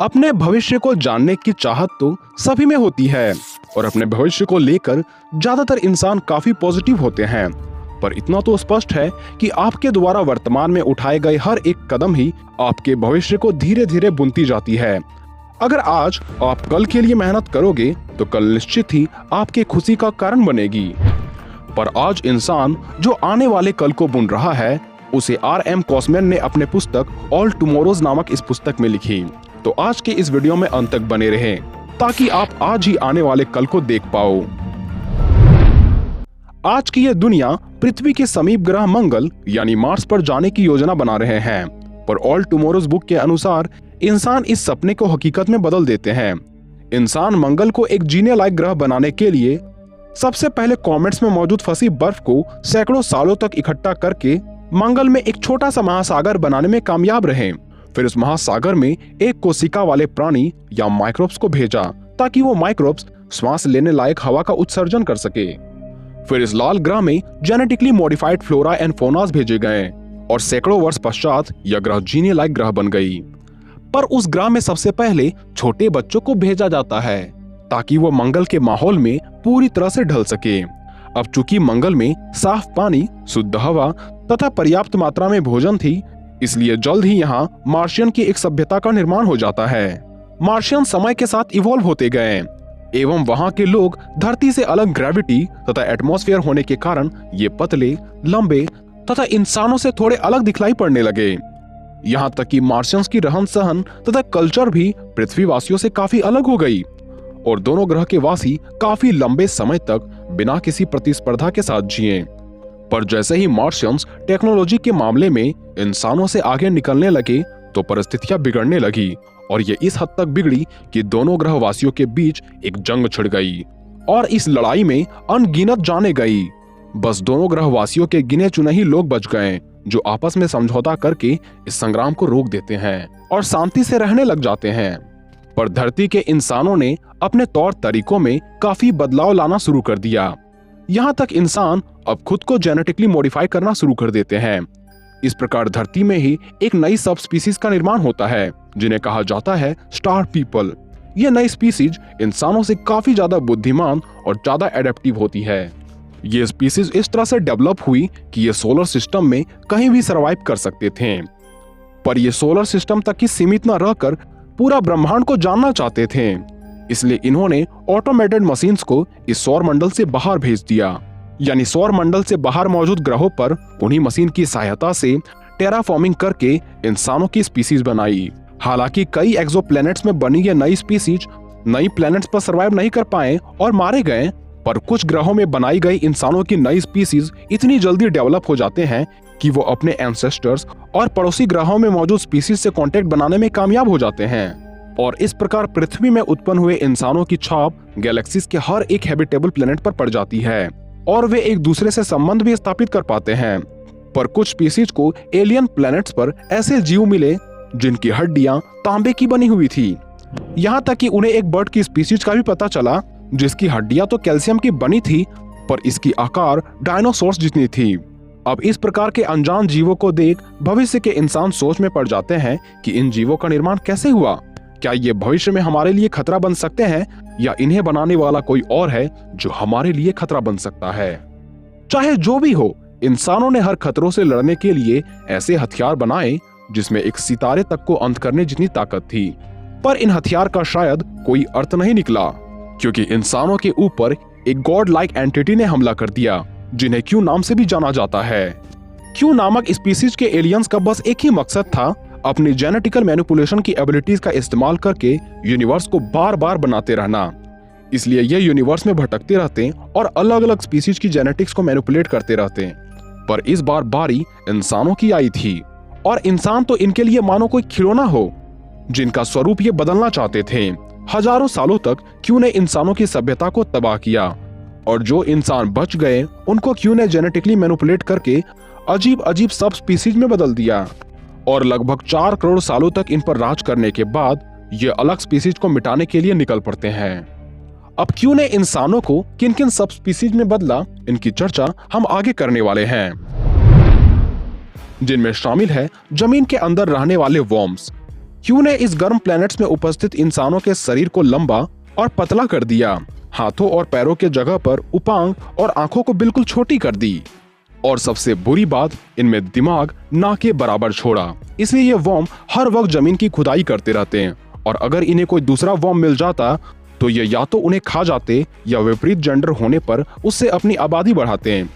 अपने भविष्य को जानने की चाहत तो सभी में होती है और अपने भविष्य को लेकर ज्यादातर इंसान काफी पॉजिटिव होते हैं। पर इतना तो स्पष्ट है कि आपके द्वारा वर्तमान में उठाए गए हर एक कदम ही आपके भविष्य को धीरे धीरे बुनती जाती है। अगर आज आप कल के लिए मेहनत करोगे तो कल निश्चित ही आपके खुशी का कारण बनेगी। पर आज इंसान जो आने वाले कल को बुन रहा है उसे R.M. कॉसमैन ने अपने पुस्तक ऑल टुमारोज नामक इस पुस्तक में लिखी। तो आज के इस वीडियो में अंत तक बने रहें ताकि आप आज ही आने वाले कल को देख पाओ। आज की यह दुनिया पृथ्वी के समीप ग्रह मंगल यानी मार्स पर जाने की योजना बना रहे हैं, पर ऑल टुमारोज बुक के अनुसार इंसान इस सपने को हकीकत में बदल देते हैं। इंसान मंगल को एक जीने लायक ग्रह बनाने के लिए सबसे पहले कॉमेट्स में मौजूद फंसी बर्फ को सैकड़ों सालों तक इकट्ठा करके मंगल में एक छोटा सा महासागर बनाने में कामयाब रहे। फिर उस महासागर में एक कोशिका वाले प्राणी या माइक्रोब्स को भेजा ताकि वो माइक्रोब्स श्वास लेने लायक हवा का उत्सर्जन कर सके। फिर इस लाल ग्रह में जेनेटिकली मॉडिफाइड फ्लोरा एंड फौनास भेजे गए और सैकड़ों वर्ष पश्चात यह ग्रह जीने लायक ग्रह बन गई। पर उस ग्रह में सबसे पहले छोटे बच्चों को भेजा जाता है ताकि वो मंगल के माहौल में पूरी तरह से ढल सके। अब चूंकि मंगल में साफ पानी, शुद्ध हवा तथा पर्याप्त मात्रा में भोजन थी, इसलिए जल्द ही यहाँ मार्शियन की एक सभ्यता का निर्माण हो जाता है। मार्शियन समय के साथ इवॉल्व होते गए एवं वहाँ के लोग धरती से अलग ग्रेविटी तथा एटमॉस्फेयर होने के कारण ये पतले, लंबे तथा इंसानों से थोड़े अलग दिखलाई पड़ने लगे। यहाँ तक कि मार्शियंस की रहन सहन तथा कल्चर भी पृथ्वीवासियों से काफी अलग हो गई और दोनों ग्रह के वासी काफी लंबे समय तक बिना किसी प्रतिस्पर्धा के साथ जिए। पर जैसे ही मार्शियंस टेक्नोलॉजी के मामले में इंसानों से आगे निकलने लगे तो परिस्थितियां बिगड़ने लगी और ये इस हद तक बिगड़ी कि दोनों ग्रहवासियों के बीच एक जंग छिड़ गई और इस लड़ाई में अनगिनत जाने गई। बस दोनों ग्रहवासियों के गिने चुने ही लोग बच गए जो आपस में समझौता करके इस संग्राम को रोक देते हैं और शांति से रहने लग जाते हैं। पर धरती के इंसानों ने अपने तौर तरीकों में काफी बदलाव लाना शुरू कर दिया। यहाँ तक इंसान अब खुद को जेनेटिकली मॉडिफाई करना शुरू कर देते हैं। इस प्रकार धरती में ही एक नई सब स्पीसीज का निर्माण होता है जिन्हें कहा जाता है स्टार पीपल। ये नई स्पीसीज इंसानों से काफी ज्यादा बुद्धिमान और ज्यादा एडेप्टिव होती है। ये स्पीसीज इस तरह से डेवलप हुई कि ये सोलर सिस्टम में कहीं भी सरवाइव कर सकते थे। पर ये सोलर सिस्टम तक ही सीमित न रहकर पूरा ब्रह्मांड को जानना चाहते थे, इसलिए इन्होंने ऑटोमेटेड मशीन्स को इस सौर मंडल से बाहर भेज दिया। यानी सौर मंडल से बाहर मौजूद ग्रहों पर उन्हीं मशीन की सहायता से टेराफॉर्मिंग करके इंसानों की स्पीसीज बनाई। हालांकि कई एक्सोप्लैनेट्स में बनी ये नई स्पीसीज नई प्लैनेट्स पर सरवाइव नहीं कर पाए और मारे गए, पर कुछ ग्रहों में बनाई गई इंसानों की नई स्पीसीज इतनी जल्दी डेवलप हो जाते हैं कि वो अपने एंसेस्टर्स और पड़ोसी ग्रहों में मौजूद स्पीसीज से कांटेक्ट बनाने में कामयाब हो जाते हैं और इस प्रकार पृथ्वी में उत्पन्न हुए इंसानों की छाप गैलेक्सीज के हर एक हैबिटेबल प्लेनेट पर पड़ जाती है और वे एक दूसरे से संबंध भी स्थापित कर पाते हैं। पर कुछ स्पीसीज को एलियन प्लैनेट्स पर ऐसे जीव मिले जिनकी हड्डियां तांबे की बनी हुई थी। यहाँ तक कि उन्हें एक बर्ड की स्पीसीज का भी पता चला जिसकी हड्डियां तो कैल्शियम की बनी थी पर इसकी आकार डायनासोर्स जितनी थी। अब इस प्रकार के अनजान जीवों को देख भविष्य के इंसान सोच में पड़ जाते हैं कि इन जीवों का निर्माण कैसे हुआ, क्या ये भविष्य में हमारे लिए खतरा बन सकते हैं या इन्हें बनाने वाला कोई और है जो हमारे लिए खतरा बन सकता है। चाहे जो भी हो, इंसानों ने हर खतरों से लड़ने के लिए ऐसे हथियार बनाए जिसमें एक सितारे तक को अंत करने जितनी ताकत थी। पर इन हथियार का शायद कोई अर्थ नहीं निकला क्योंकि इंसानों के ऊपर एक गॉड लाइक एंटिटी ने हमला कर दिया जिन्हें क्यू नाम से भी जाना जाता है। क्यू नामक स्पीसीज के एलियंस का बस एक ही मकसद था, अपनी जेनेटिकल मैनिपुलेशन की एबिलिटीज का इस्तेमाल करके यूनिवर्स को बार बार बनाते रहना। इसलिए ये यूनिवर्स में भटकते रहते और अलग अलग स्पीसीज की जेनेटिक्स को मैनिपुलेट करते रहते। पर इस बार बारी इंसानों की आई थी और इंसान तो इनके लिए मानो कोई खिलौना हो जिनका स्वरूप ये बदलना चाहते थे। हजारों सालों तक क्यू ने इंसानों की सभ्यता को तबाह किया और जो इंसान बच गए उनको क्यू ने जेनेटिकली मैनिपुलेट करके अजीब अजीब सब स्पीसीज में बदल दिया और लगभग 4 करोड़ सालों तक इन पर राज करने के बाद ये अलग स्पीसीज को मिटाने के लिए निकल पड़ते हैं। अब क्यू ने इंसानों को किन किन सब स्पीसीज में बदला, इनकी चर्चा हम आगे करने वाले हैं, जिनमें शामिल है जमीन के अंदर रहने वाले वर्म्स। क्यू ने इस गर्म प्लैनेट्स में उपस्थित इंसानों के शरीर को लंबा और पतला कर दिया, हाथों और पैरों के जगह पर उपांग और आंखों को बिल्कुल छोटी कर दी, और सबसे बुरी बात, इनमें दिमाग ना के बराबर छोड़ा। इसलिए ये वर्म हर वक्त जमीन की खुदाई करते रहते हैं, और अगर इन्हें कोई दूसरा वर्म मिल जाता तो ये या तो उन्हें खा जाते या विपरीत जेंडर होने पर उससे अपनी आबादी बढ़ाते हैं।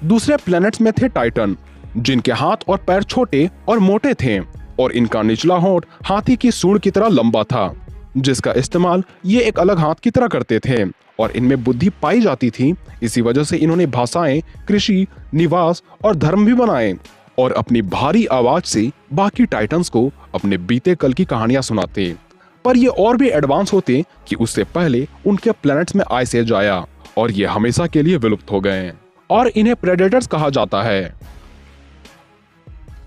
दूसरे प्लैनेट्स में थे टाइटन, जिनके हाथ और पैर छोटे और मोटे थे, और इनका निचला होंठ हाथी की सूंड की तरह लंबा था, जिसका इस्तेमाल ये एक अलग हाथ की तरह करते थे, और इनमें बुद्धि पाई जाती थी। इसी वजह से इन्होंने भाषाएं, कृषि, निवास और धर्म भी बनाए, और अपनी भारी आवाज से बाकी टाइटन्स को अपने बीते कल की कहानियां सुनाते। पर ये और भी एडवांस होते कि उससे पहले उनके प्लैनेट्स में आइस एज आया, और ये हमेशा के लिए विलुप्त हो गए, और इन्हें प्रेडेटर्स कहा जाता है।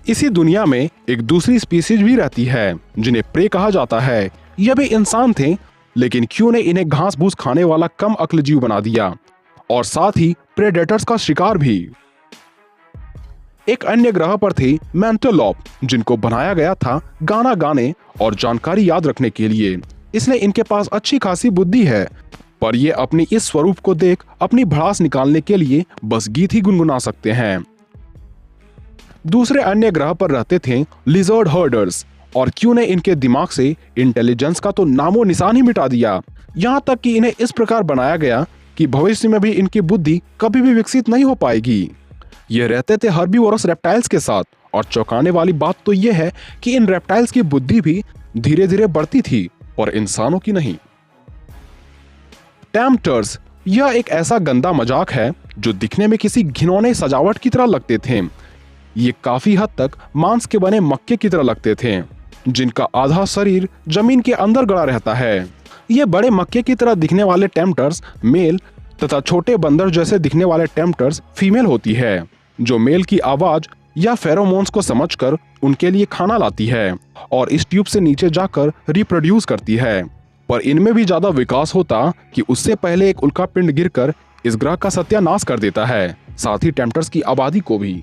इसी दुनिया में एक दूसरी स्पीसीज भी रहती है जिन्हें प्रे कहा जाता है। यह भी इंसान थे, लेकिन क्यू ने इन्हें घास फूस खाने वाला कम अक्ल जीव बना दिया, और साथ ही प्रेडेटर्स का शिकार भी। एक अन्य ग्रह पर थे मेंटोलॉप, जिनको बनाया गया था गाना गाने और जानकारी याद रखने के लिए। इसलिए इनके पास अच्छी खासी बुद्धि है, पर ये अपनी इस स्वरूप को देख अपनी भड़ास निकालने के लिए बस गीत ही गुनगुना सकते हैं। दूसरे अन्य ग्रह पर रहते थे लिजर्ड हर्डर्स, और क्यू ने इनके दिमाग से इंटेलिजेंस का तो नामो निशान ही मिटा दिया। यहाँ तक कि इन्हें इस प्रकार बनाया गया कि भविष्य में भी इनकी बुद्धि कभी भी विकसित नहीं हो पाएगी। ये रहते थे हर्बीवोरस रेप्टाइल्स के साथ, और चौंकाने वाली बात तो यह है कि इन रेप्टाइल्स की बुद्धि भी धीरे धीरे बढ़ती थी, और इंसानों की नहीं। टेम्प्टर्स, यह एक ऐसा गंदा मजाक है जो दिखने में किसी घिनौने सजावट की तरह लगते थे। ये काफी हद तक मांस के बने मक्के की तरह लगते थे, जिनका आधा शरीर जमीन के अंदर गड़ा रहता है। ये बड़े मक्के की तरह दिखने वाले टेम्प्टर्स मेल तथा छोटे बंदर जैसे दिखने वाले टेम्प्टर्स फीमेल होती है, जो मेल की आवाज या फेरोमोन्स को समझकर उनके लिए खाना लाती है, और इस ट्यूब से नीचे जाकर रिप्रोड्यूस करती है। पर इनमें भी ज्यादा विकास होता कि उससे पहले एक उल्कापिंड गिरकर इस ग्रह का सत्यानाश कर देता है, साथ ही टेम्प्टर्स की आबादी को भी।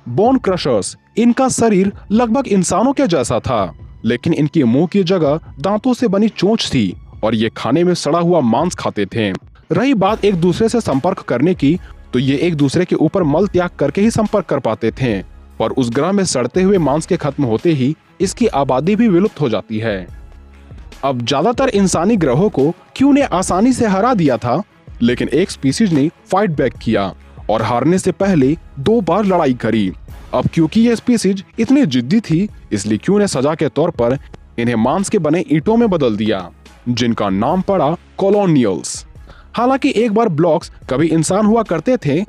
बोन क्रशर्स, इनका शरीर लगभग इंसानों के जैसा था, लेकिन इनकी मुंह की जगह दांतों से बनी चोंच थी, और ये खाने में सड़ा हुआ मांस खाते थे। रही बात एक दूसरे से संपर्क करने की, तो ये एक दूसरे के ऊपर मल त्याग करके ही संपर्क कर पाते थे, पर उस ग्रह में सड़ते हुए मांस के खत्म होते ही इसकी आबादी भी विलुप्त हो जाती है। अब ज्यादातर इंसानी ग्रहों को क्यू ने आसानी से हरा दिया था, लेकिन एक स्पीसीज ने फाइट बैक किया और हारने से पहले 2 बार लड़ाई करी। अब क्योंकि ये स्पीसीज इतनी जिद्दी थी, इसलिए क्यू ने सजा के तौर पर इन्हें मांस के बने ईंटों में बदल दिया, जिनका नाम पड़ा कॉलोनियल्स। हालांकि एक बार ब्लॉक्स कभी इंसान हुआ करते थे,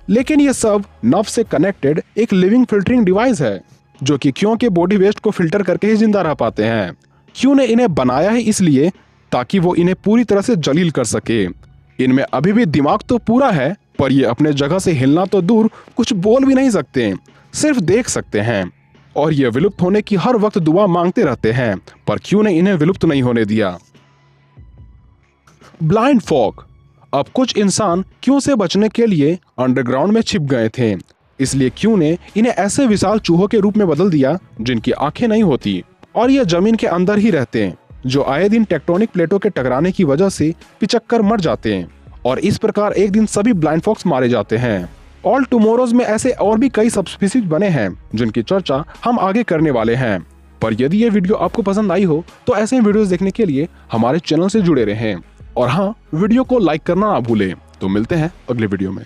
लेकिन ये सब नर्व से कनेक्टेड एक लिविंग फिल्टरिंग डिवाइस है, जो कि क्यू के बॉडी वेस्ट को फिल्टर करके ही जिंदा रह पाते हैं। क्यू ने इन्हें बनाया है इसलिए ताकि वो इन्हें पूरी तरह से जलील कर सके। इनमें अभी भी दिमाग तो पूरा है, पर ये अपने जगह से हिलना तो दूर कुछ बोल भी नहीं सकते, सिर्फ देख सकते हैं, और ये विलुप्त होने की हर वक्त दुआ मांगते रहते हैं, पर क्यू ने इन्हें विलुप्त नहीं होने दिया। ब्लाइंड फॉग, अब कुछ इंसान क्यू से बचने के लिए अंडरग्राउंड में छिप गए थे, इसलिए क्यू ने इन्हें ऐसे विशाल चूहों के रूप में बदल दिया जिनकी आंखें नहीं होती, और ये जमीन के अंदर ही रहते हैं, जो आए दिन टेक्टोनिक प्लेटों के टकराने की वजह से पिचक मर जाते हैं, और इस प्रकार एक दिन सभी ब्लाइंड फॉक्स मारे जाते हैं। ऑल टुमोरोज में ऐसे और भी कई सबस्पीसीज बने हैं जिनकी चर्चा हम आगे करने वाले हैं। पर यदि ये वीडियो आपको पसंद आई हो तो ऐसे वीडियोस देखने के लिए हमारे चैनल से जुड़े रहें, और हाँ, वीडियो को लाइक करना ना भूलें। तो मिलते हैं अगले वीडियो में।